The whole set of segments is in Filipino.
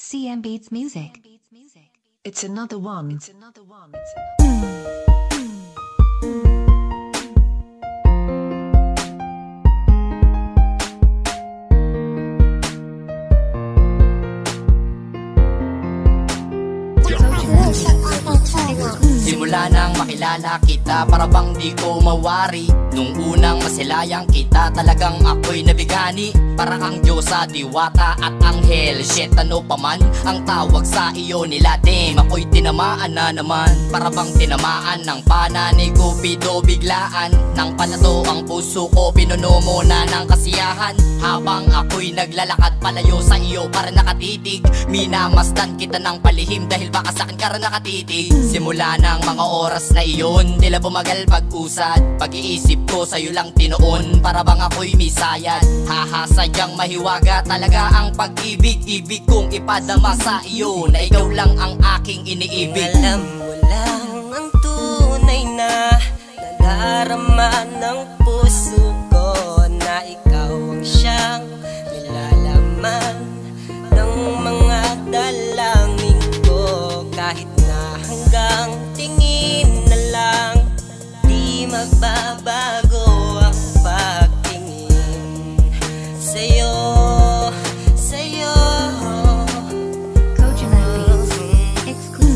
CM Beats Music. It's another one. Simula nang makilala kita, para bang di ko mawari. Nung unang masilayang kita, talagang ako'y nabigani. Para kang Diyosa, diwata at anghel. Shit, ano pa man ang tawag sa iyo nila, damn, ako'y tinamaan na naman. Para bang tinamaan ng panani Cupido, biglaan nang palato ang puso ko, pinuno mo na ng kasiyahan. Habang ako'y naglalakad palayo sa iyo para nakatitig, minamasdan kita ng palihim dahil baka saan ka rin nakatitig. Simula ng mga oras na iyon, tila bumagal pag-usad. Pag-iisip ko sa'yo lang tinoon, para bang ako'y misayad. Haha, sadyang mahiwaga talaga ang pag-ibig. Ibig kong ipadama sa iyo na ikaw lang ang aking iniibig. Alam mo lang ang tunay na nadarama ng puso ko, na ikaw ang siyang nilalaman ng mga dalangin ko. Kahit na hanggang tingin na lang, di magbabago ang pagtingin sa'yo, sa'yo.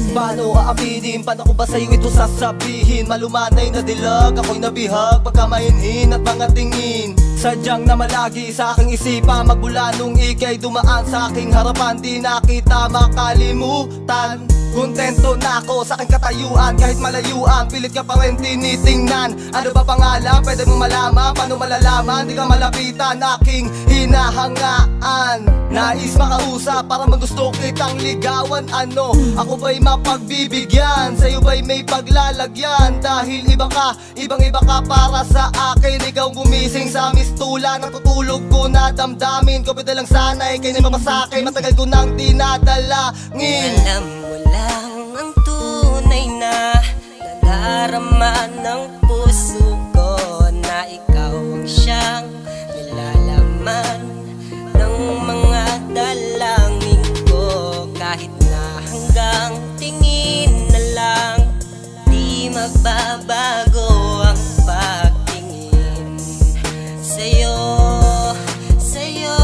Paano aaminin? Paano ko ba sa'yo ito sasabihin? Malumanay na dilag, ako'y nabihag pagkamahinhin at mga tingin. Sadyang namalagi sa aking isipan, magmula nung ika'y dumaan sa aking harapan. Di na kita makalimutan. Kontento na ako sa aking katayuan, kahit malayuan, pilit ka pa rin tinitingnan. Ano ba pangalan? Pwede mo malaman, paano malalaman? Di ka malapitan, aking hinahangaan. Nais makausap para magusto kitang ligawan. Ano? Ako ba'y mapagbibigyan? Sa'yo ba'y may paglalagyan? Dahil iba ka, ibang-iba ka para sa akin. Ikaw gumising sa mistula, natutulog ko na damdamin ko. Pwede lang sana ikay na mapasakay, matagal ko nang dinadalangin. Alam mo lang ang tunay na nadarama ng puso ko, na ikaw ang siyang nilalaman ng mga dalangin ko. Kahit na hanggang tingin na lang, di magbabago ang pagtingin sa'yo, sa'yo.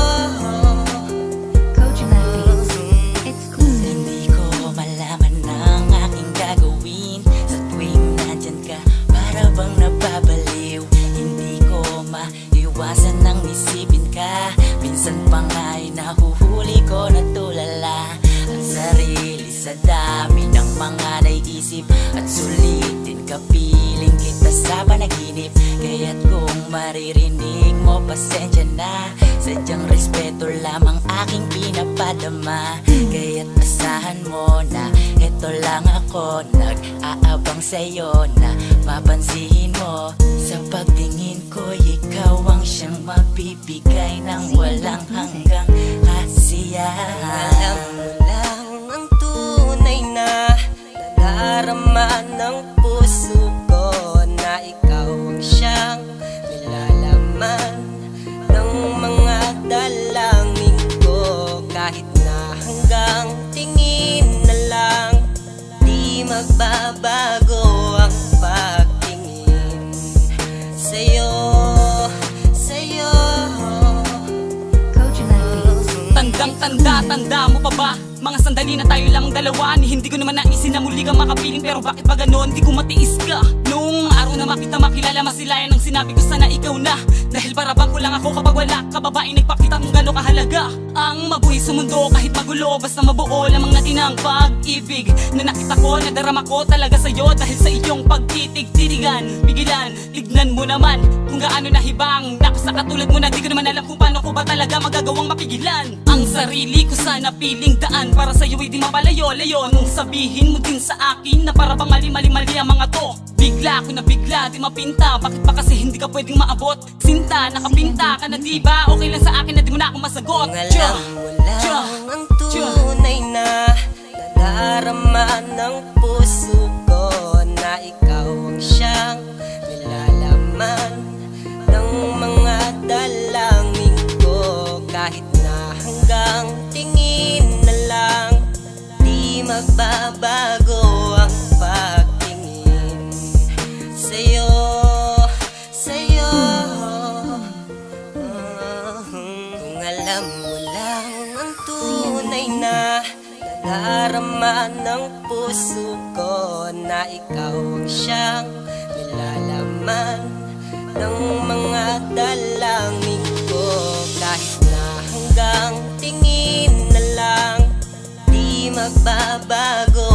Hindi ko malaman ang aking gagawin sa tuwing nandyan ka, para bang nababaliw. Hindi ko maiwasan nang isipin ka, minsan pa nga'y nahuhuli ko na tulala ang sarili sa dami ng mga naiisip. At sulitin kapiling kita sa panaginip, kaya't kung maririnig mo, pasensya na. Sadyang respeto lamang aking pinapadama, kaya't asahan mo na eto lang ako, nag-aabang sa'yo na mapansin mo. Sa pagtingin ko, ikaw ang siyang mabibigay ng walang hanggang kasiyahan. Alam mo lang ang tunay na nadarama ng puso ko, na ikaw ang siyang nilalaman ng mga dalangin ko. Kahit na hanggang tingin na lang, di magbabago ang pagtingin sa'yo, sa'yo. Tanda mo pa ba? Mga sandali na tayo lang dalawa, ni hindi ko naman naisin na muli kang makapiling. Pero bakit ba ganon? Di ko matiis ka. Nung araw na makita, makilala, masilayan ang sinabi ko sana ikaw na. Dahil para bang ko lang ako kapag wala ka, babae nagpakita kung gano'n kahalaga ang mabuhay sa mundo. Kahit magulo, basta mabuo lamang natin ang pag-ibig na nakita ko, nadarama ko talaga sa'yo. Dahil sa iyong pagtitig-titigan, bigilan, tignan mo naman kung gaano nahibang. Naku, sa katulad mo na di ko naman alam kung paano ko ba talaga magagawang mapigilan ang sarili ko sa napiling daan. Para sa'yo ay di mapalayo-layo, nung sabihin mo din sa akin na para bang mali-mali-mali ang mga to. Bigla ako na bigla, di mapinta. Bakit ba kasi hindi ka pwedeng maabot? Sinta, nakapinta ka na diba? Okay lang sa akin na di mo na ako masagot. Alam mo lang ang tunay na nadarama ng puso ko, na ikaw ang siyang nilalaman ng mga dalangin ko. Kahit na hanggang tingin na lang, magbabago ang pagtingin sa'yo, sa'yo. Kung alam mo lang ang tunay na nadarama ng puso ko, na ikaw ang siyang nilalaman ng mga dalangin ko. Kahit na hanggang tingin na lang, di magbabago